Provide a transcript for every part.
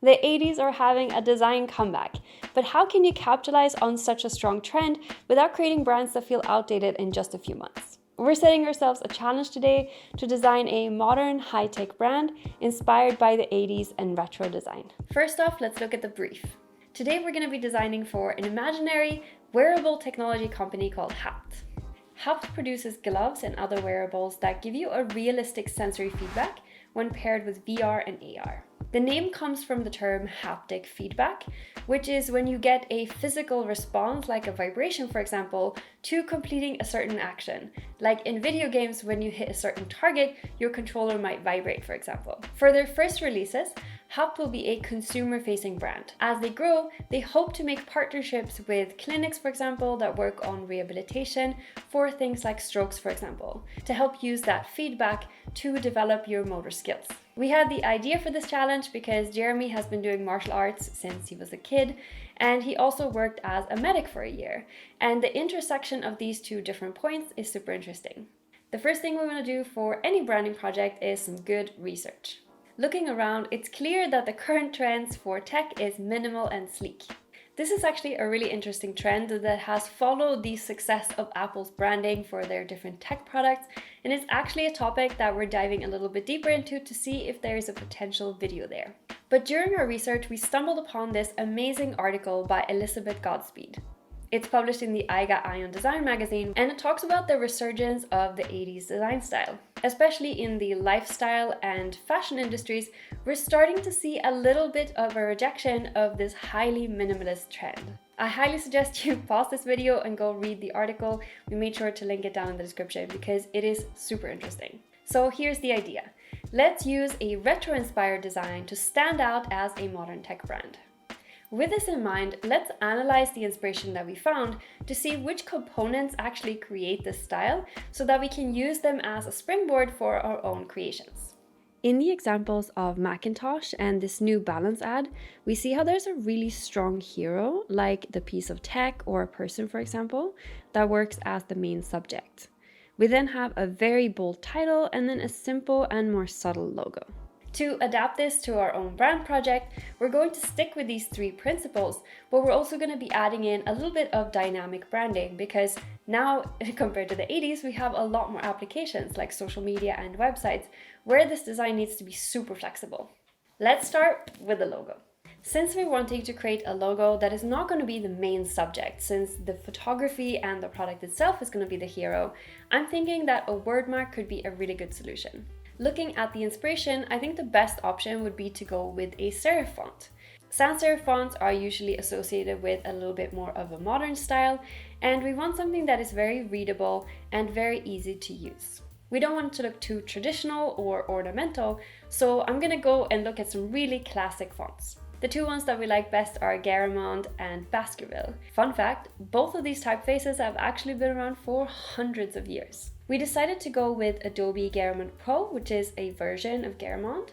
The 80s are having a design comeback, but how can you capitalize on such a strong trend without creating brands that feel outdated in just a few months? We're setting ourselves a challenge today to design a modern, high-tech brand inspired by the 80s and retro design. First off, let's look at the brief. Today we're going to be designing for an imaginary, wearable technology company called Hapt. Hapt produces gloves and other wearables that give you a realistic sensory feedback when paired with VR and AR. The name comes from the term haptic feedback, which is when you get a physical response, like a vibration, for example, to completing a certain action. Like in video games, when you hit a certain target, your controller might vibrate, for example. For their first releases, Hapt will be a consumer-facing brand. As they grow, they hope to make partnerships with clinics, for example, that work on rehabilitation for things like strokes, for example, to help use that feedback to develop your motor skills. We had the idea for this challenge because Jeremy has been doing martial arts since he was a kid, and he also worked as a medic for a year. And the intersection of these two different points is super interesting. The first thing we want to do for any branding project is some good research. Looking around, it's clear that the current trends for tech is minimal and sleek. This is actually a really interesting trend that has followed the success of Apple's branding for their different tech products, and it's actually a topic that we're diving a little bit deeper into to see if there is a potential video there. But during our research, we stumbled upon this amazing article by Elizabeth Goodspeed. It's published in the IGA Ion Design magazine, and it talks about the resurgence of the 80s design style. Especially in the lifestyle and fashion industries, we're starting to see a little bit of a rejection of this highly minimalist trend. I highly suggest you pause this video and go read the article. We made sure to link it down in the description because it is super interesting. So here's the idea. Let's use a retro-inspired design to stand out as a modern tech brand. With this in mind, let's analyze the inspiration that we found to see which components actually create this style so that we can use them as a springboard for our own creations. In the examples of Macintosh and this New Balance ad, we see how there's a really strong hero, like the piece of tech or a person, for example, that works as the main subject. We then have a very bold title and then a simple and more subtle logo. To adapt this to our own brand project, we're going to stick with these three principles, but we're also going to be adding in a little bit of dynamic branding because now, compared to the 80s, we have a lot more applications like social media and websites where this design needs to be super flexible. Let's start with the logo. Since we're wanting to create a logo that is not going to be the main subject, since the photography and the product itself is going to be the hero, I'm thinking that a word mark could be a really good solution. Looking at the inspiration, I think the best option would be to go with a serif font. Sans serif fonts are usually associated with a little bit more of a modern style, and we want something that is very readable and very easy to use. We don't want it to look too traditional or ornamental, so I'm gonna go and look at some really classic fonts. The two ones that we like best are Garamond and Baskerville. Fun fact, both of these typefaces have actually been around for hundreds of years. We decided to go with Adobe Garamond Pro, which is a version of Garamond.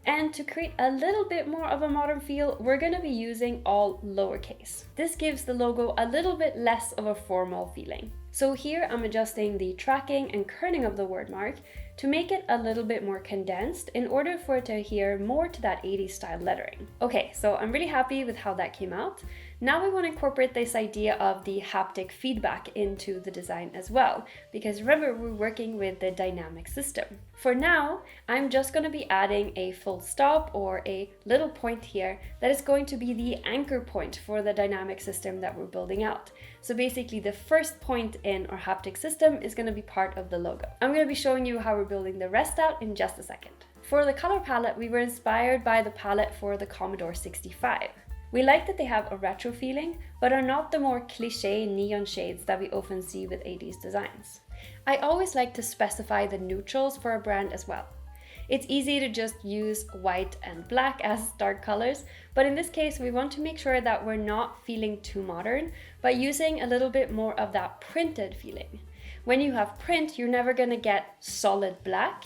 And to create a little bit more of a modern feel, we're going to be using all lowercase. This gives the logo a little bit less of a formal feeling. So here I'm adjusting the tracking and kerning of the word mark to make it a little bit more condensed in order for it to adhere more to that 80s style lettering. Okay, so I'm really happy with how that came out. Now we want to incorporate this idea of the haptic feedback into the design as well, because remember, we're working with the dynamic system. For now, I'm just going to be adding a full stop or a little point here that is going to be the anchor point for the dynamic system that we're building out. So basically the first point in our haptic system is going to be part of the logo. I'm going to be showing you how we're building the rest out in just a second. For the color palette, we were inspired by the palette for the Commodore 65. We like that they have a retro feeling, but are not the more cliché neon shades that we often see with 80s designs. I always like to specify the neutrals for a brand as well. It's easy to just use white and black as dark colors, but in this case we want to make sure that we're not feeling too modern by using a little bit more of that printed feeling. When you have print, you're never going to get solid black.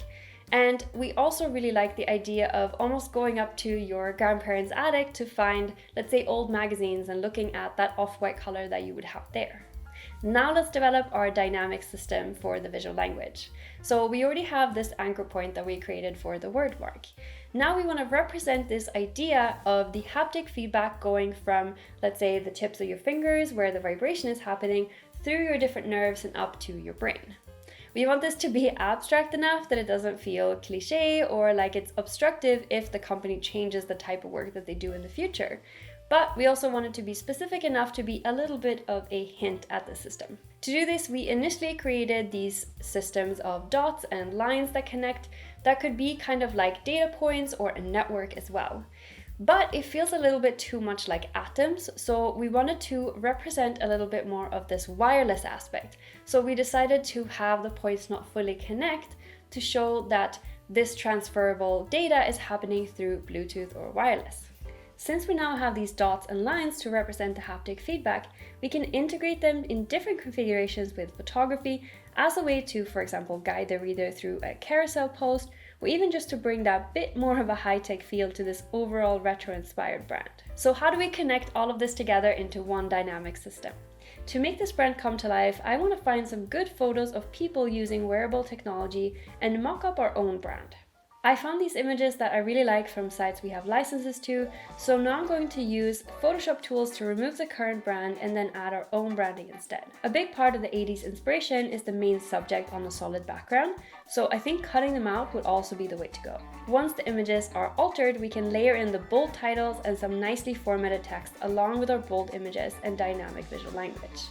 And we also really like the idea of almost going up to your grandparents' attic to find, let's say, old magazines and looking at that off-white color that you would have there. Now let's develop our dynamic system for the visual language. So we already have this anchor point that we created for the word mark. Now we want to represent this idea of the haptic feedback going from, let's say, the tips of your fingers where the vibration is happening through your different nerves and up to your brain. We want this to be abstract enough that it doesn't feel cliche or like it's obstructive if the company changes the type of work that they do in the future. But we also want it to be specific enough to be a little bit of a hint at the system. To do this, we initially created these systems of dots and lines that connect that could be kind of like data points or a network as well. But it feels a little bit too much like atoms, so we wanted to represent a little bit more of this wireless aspect. So we decided to have the points not fully connect to show that this transferable data is happening through Bluetooth or wireless. Since we now have these dots and lines to represent the haptic feedback, we can integrate them in different configurations with photography as a way to, for example, guide the reader through a carousel post, or even just to bring that bit more of a high-tech feel to this overall retro-inspired brand. So how do we connect all of this together into one dynamic system? To make this brand come to life, I want to find some good photos of people using wearable technology and mock up our own brand. I found these images that I really like from sites we have licenses to, so now I'm going to use Photoshop tools to remove the current brand and then add our own branding instead. A big part of the 80s inspiration is the main subject on a solid background, so I think cutting them out would also be the way to go. Once the images are altered, we can layer in the bold titles and some nicely formatted text along with our bold images and dynamic visual language.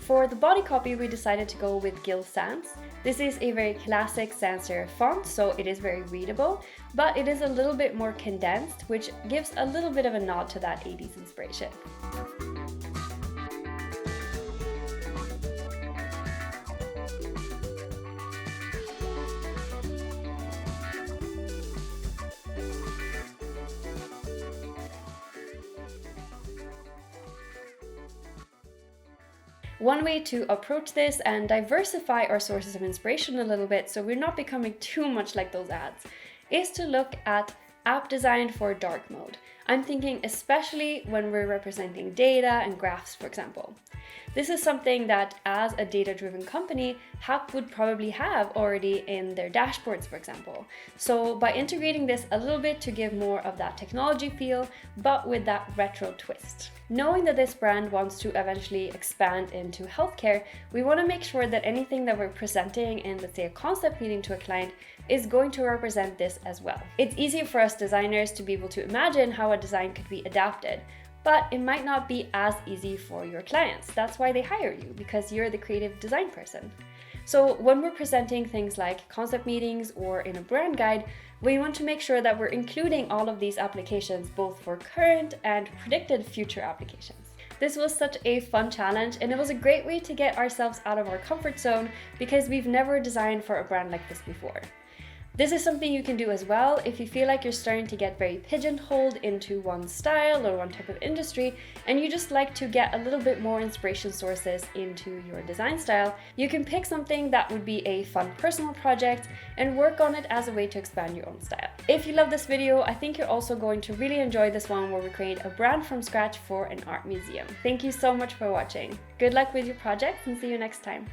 For the body copy, we decided to go with Gill Sans. This is a very classic sans serif font, so it is very readable, but it is a little bit more condensed, which gives a little bit of a nod to that 80s inspiration. One way to approach this and diversify our sources of inspiration a little bit so we're not becoming too much like those ads is to look at app design for dark mode. I'm thinking especially when we're representing data and graphs, for example. This is something that as a data-driven company, Hap would probably have already in their dashboards, for example. So by integrating this a little bit to give more of that technology feel, but with that retro twist. Knowing that this brand wants to eventually expand into healthcare, we want to make sure that anything that we're presenting in, let's say, a concept meeting to a client is going to represent this as well. It's easy for us designers to be able to imagine how a design could be adapted, but it might not be as easy for your clients. That's why they hire you, because you're the creative design person. So when we're presenting things like concept meetings or in a brand guide, we want to make sure that we're including all of these applications, both for current and predicted future applications. This was such a fun challenge, and it was a great way to get ourselves out of our comfort zone because we've never designed for a brand like this before. This is something you can do as well if you feel like you're starting to get very pigeonholed into one style or one type of industry and you just like to get a little bit more inspiration sources into your design style. You can pick something that would be a fun personal project and work on it as a way to expand your own style. If you love this video, I think you're also going to really enjoy this one where we create a brand from scratch for an art museum. Thank you so much for watching. Good luck with your projects and see you next time.